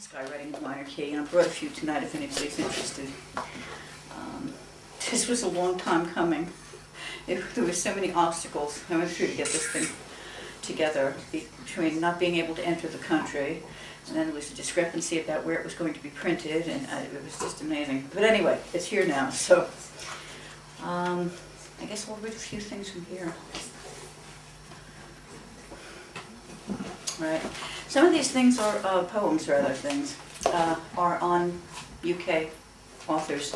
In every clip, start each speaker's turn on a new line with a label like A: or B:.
A: Skywriting in minor key, and I brought a few tonight if anybody's interested. This was a long time coming. There were so many obstacles I went through to get this thing together, between not being able to enter the country, and then there was a discrepancy about where it was going to be printed, and it was just amazing. But anyway, it's here now, so I guess I'll read a few things from here. Right. Some of these things are poems, rather things, are on UK authors,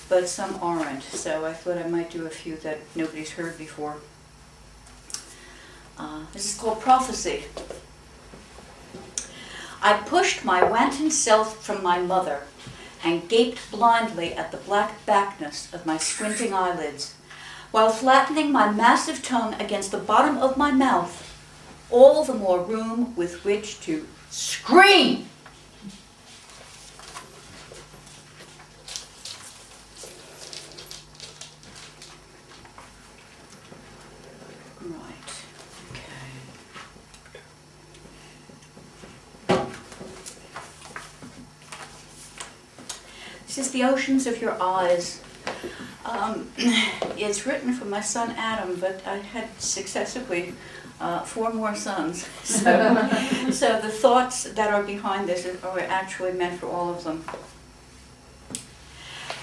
A: but some aren't. So I thought I might do a few that nobody's heard before. This is called Prophecy. I pushed my wanton self from my mother and gaped blindly at the black backness of my squinting eyelids, while flattening my massive tongue against the bottom of my mouth, all the more room with which to scream. Right, okay. This is The Oceans of Your Eyes. It's written for my son Adam, but I had successively 4 more sons. So the thoughts that are behind this are actually meant for all of them.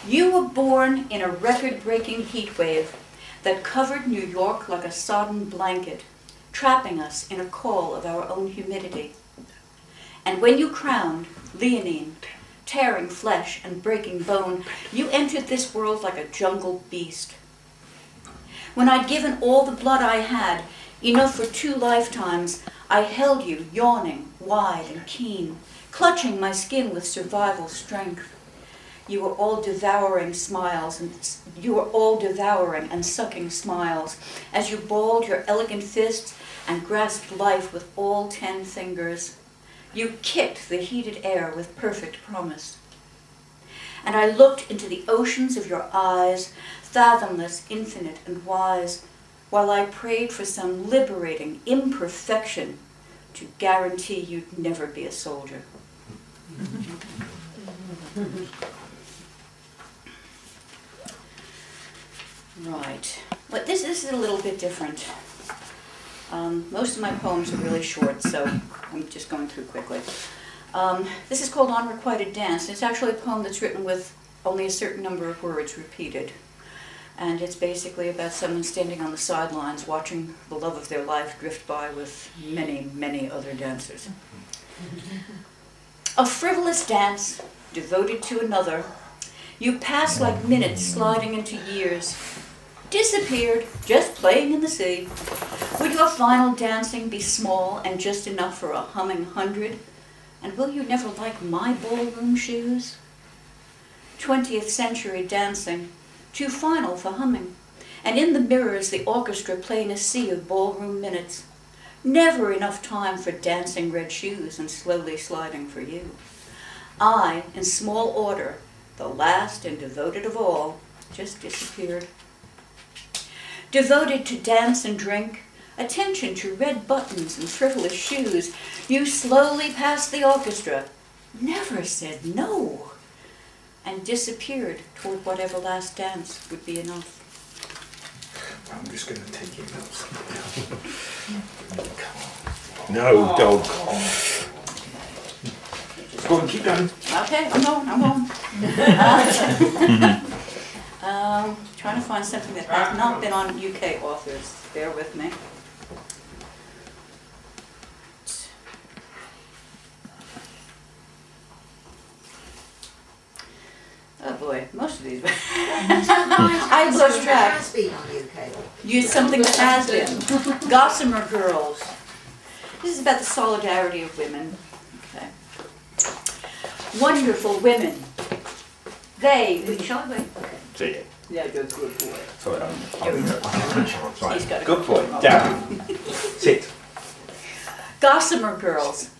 A: You were born in a record-breaking heat wave that covered New York like a sodden blanket, trapping us in a call of our own humidity. And when you crowned, leonine, tearing flesh and breaking bone, you entered this world like a jungle beast. When I'd given all the blood I had, enough for 2 lifetimes, I held you, yawning, wide and keen, clutching my skin with survival strength. You were all devouring smiles, and you were all devouring and sucking smiles, as you balled your elegant fists and grasped life with all 10 fingers. You kicked the heated air with perfect promise. And I looked into the oceans of your eyes, fathomless, infinite, and wise, while I prayed for some liberating imperfection to guarantee you'd never be a soldier. Right. But this is a little bit different. Most of my poems are really short, so I'm just going through quickly. This is called Unrequited Dance. It's actually a poem that's written with only a certain number of words repeated. And it's basically about someone standing on the sidelines watching the love of their life drift by with many, many other dancers. A frivolous dance, devoted to another, you pass like minutes sliding into years. Disappeared, just playing in the sea. Would your final dancing be small and just enough for a humming 100? And will you never like my ballroom shoes? 20th century dancing, too final for humming, and in the mirrors the orchestra playing a sea of ballroom minutes. Never enough time for dancing red shoes and slowly sliding for you. I, in small order, the last and devoted of all, just disappeared. Devoted to dance and drink, attention to red buttons and frivolous shoes, you slowly passed the orchestra, never said no, and disappeared toward whatever last dance would be enough.
B: I'm just going to take your notes.
C: No, dog.
B: Go on, keep going.
A: Okay, I'm going. Trying to find something that has not been on UK authors. Bear with me. Oh boy, most of these. I lost track.
D: Has been on UK.
A: Use something that has been. Gossamer Girls. This is about the solidarity of women. Okay. Wonderful women. They. Shall I wait?
C: See it.
A: Yeah, good boy.
C: Sorry,
A: He's got a
C: good boy. Down. Sit.
A: Gossamer Girls.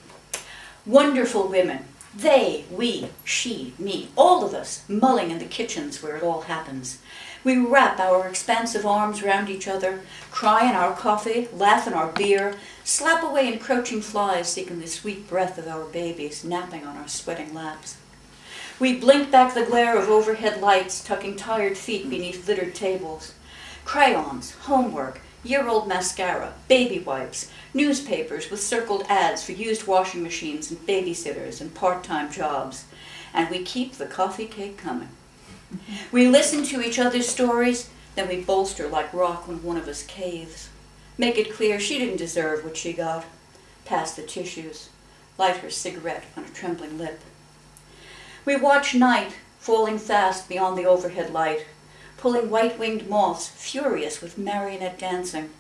A: Wonderful women. They, we, she, me, all of us, mulling in the kitchens where it all happens. We wrap our expansive arms round each other, cry in our coffee, laugh in our beer, slap away encroaching flies seeking the sweet breath of our babies napping on our sweating laps. We blink back the glare of overhead lights, tucking tired feet beneath littered tables. Crayons, homework, year-old mascara, baby wipes, newspapers with circled ads for used washing machines and babysitters and part-time jobs. And we keep the coffee cake coming. We listen to each other's stories, then we bolster like rock when one of us caves. Make it clear she didn't deserve what she got. Pass the tissues. Light her cigarette on a trembling lip. We watch night falling fast beyond the overhead light, pulling white-winged moths furious with marionette dancing,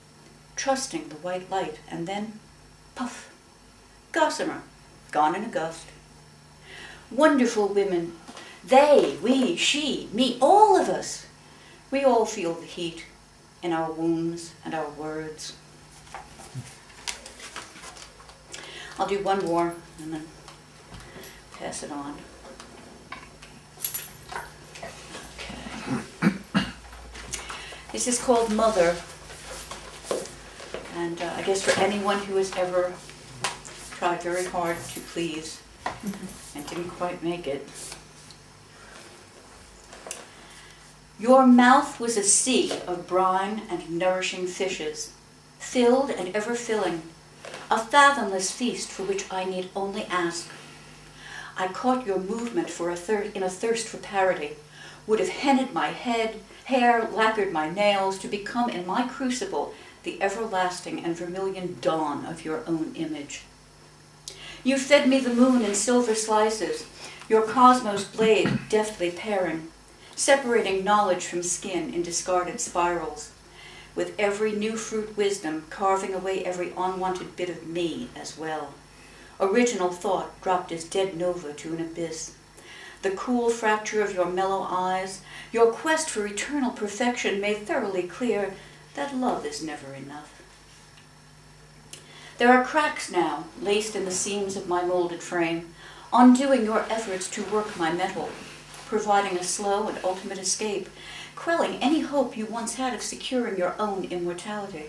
A: trusting the white light, and then, puff, gossamer, gone in a gust. Wonderful women, they, we, she, me, all of us. We all feel the heat in our wounds and our words. I'll do one more and then pass it on. This is called Mother, and I guess for anyone who has ever tried very hard to please and didn't quite make it. Your mouth was a sea of brine and nourishing fishes, filled and ever filling, a fathomless feast for which I need only ask. I caught your movement in a thirst for parody, would have henned my hair, lacquered my nails, to become in my crucible the everlasting and vermilion dawn of your own image. You fed me the moon in silver slices, your cosmos blade deftly paring, separating knowledge from skin in discarded spirals, with every new fruit wisdom carving away every unwanted bit of me as well. Original thought dropped as dead nova to an abyss. The cool fracture of your mellow eyes, your quest for eternal perfection made thoroughly clear that love is never enough. There are cracks now, laced in the seams of my molded frame, undoing your efforts to work my metal, providing a slow and ultimate escape, quelling any hope you once had of securing your own immortality.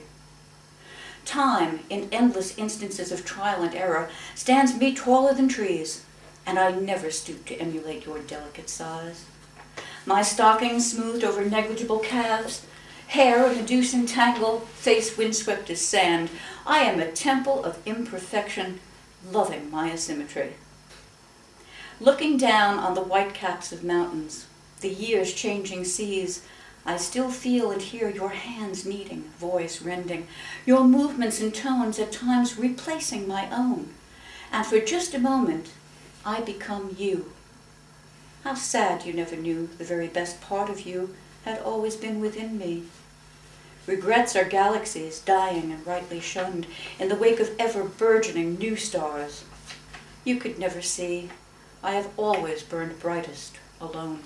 A: Time, in endless instances of trial and error, stands me taller than trees, and I never stoop to emulate your delicate size. My stockings smoothed over negligible calves, hair a Medusan tangle, face windswept as sand. I am a temple of imperfection, loving my asymmetry. Looking down on the white caps of mountains, the years changing seas, I still feel and hear your hands kneading, voice rending, your movements and tones at times replacing my own. And for just a moment, I become you. How sad you never knew the very best part of you had always been within me. Regrets are galaxies dying and rightly shunned in the wake of ever-burgeoning new stars. You could never see. I have always burned brightest alone.